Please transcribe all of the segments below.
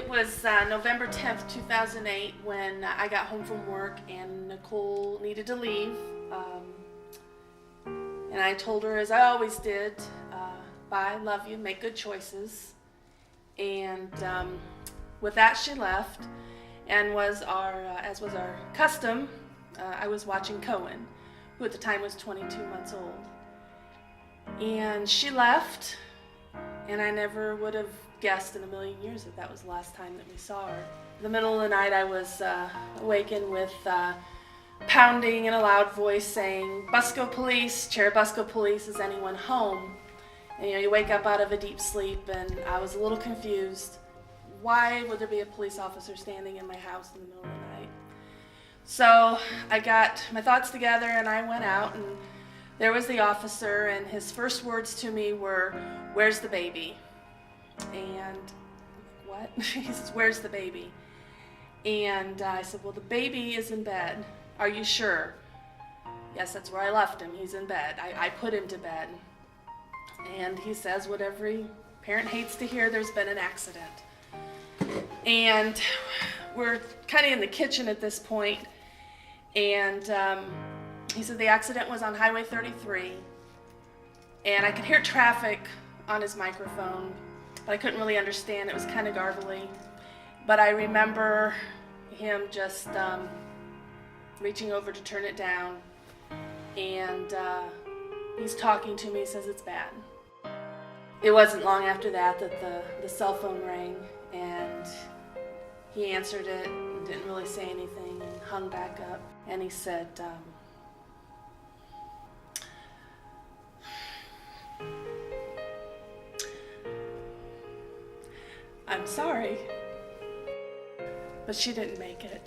It was November 10th, 2008 when I got home from work and Nicole needed to leave. And I told her, as I always did, bye, love you, make good choices. And with that, she left. And as was our custom, I was watching Cohen, who at the time was 22 months old. And she left, and I never would have guessed in a million years that that was the last time that we saw her. In the middle of the night, I was awakened with pounding in a loud voice saying, "Busco Police, Cherubusco Police, is anyone home?" And you wake up out of a deep sleep, and I was a little confused. Why would there be a police officer standing in my house in the middle of the night? So I got my thoughts together, and I went out, and there was the officer, and his first words to me were, "Where's the baby?" And what? He says, "Where's the baby?" And I said, "Well, the baby is in bed. Are you sure?" "Yes, that's where I left him. He's in bed. I put him to bed." And he says what every parent hates to hear: there's been an accident. And we're kind of in the kitchen at this point, and he said the accident was on Highway 33, and I could hear traffic on his microphone, but I couldn't really understand. It was kind of garbly. But I remember him just reaching over to turn it down, and he's talking to me. He says it's bad. It wasn't long after that the cell phone rang, and he answered it and didn't really say anything and hung back up. And he said, "I'm sorry, but she didn't make it."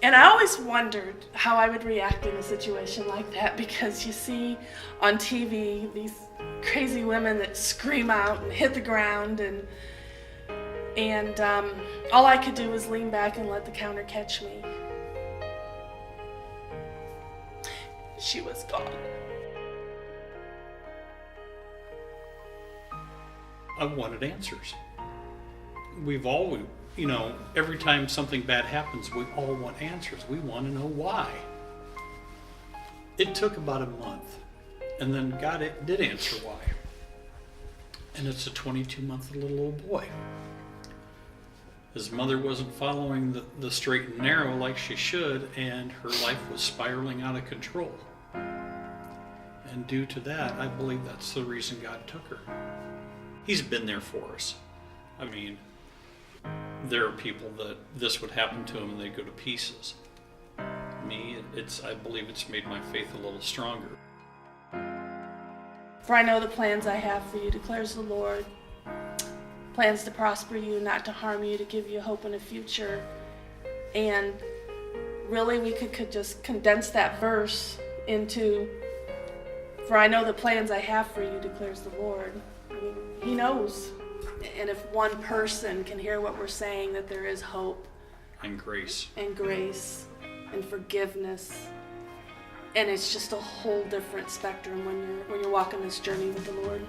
And I always wondered how I would react in a situation like that, because you see on TV these crazy women that scream out and hit the ground, and all I could do was lean back and let the counter catch me. She was gone. I wanted answers. We've always, every time something bad happens, we all want answers. We want to know why. It took about a month, and then God did answer why. And it's a 22-month little old boy. His mother wasn't following the straight and narrow like she should, and her life was spiraling out of control. And due to that, I believe that's the reason God took her. He's been there for us. I mean, there are people that this would happen to them and they go to pieces. Me, I believe it's made my faith a little stronger. "For I know the plans I have for you, declares the Lord. Plans to prosper you, not to harm you, to give you hope in a future." And really, we could just condense that verse into, "For I know the plans I have for you, declares the Lord." I mean, He knows. And if one person can hear what we're saying, that there is hope And grace. And grace and forgiveness, and it's just a whole different spectrum when you're walking this journey with the Lord.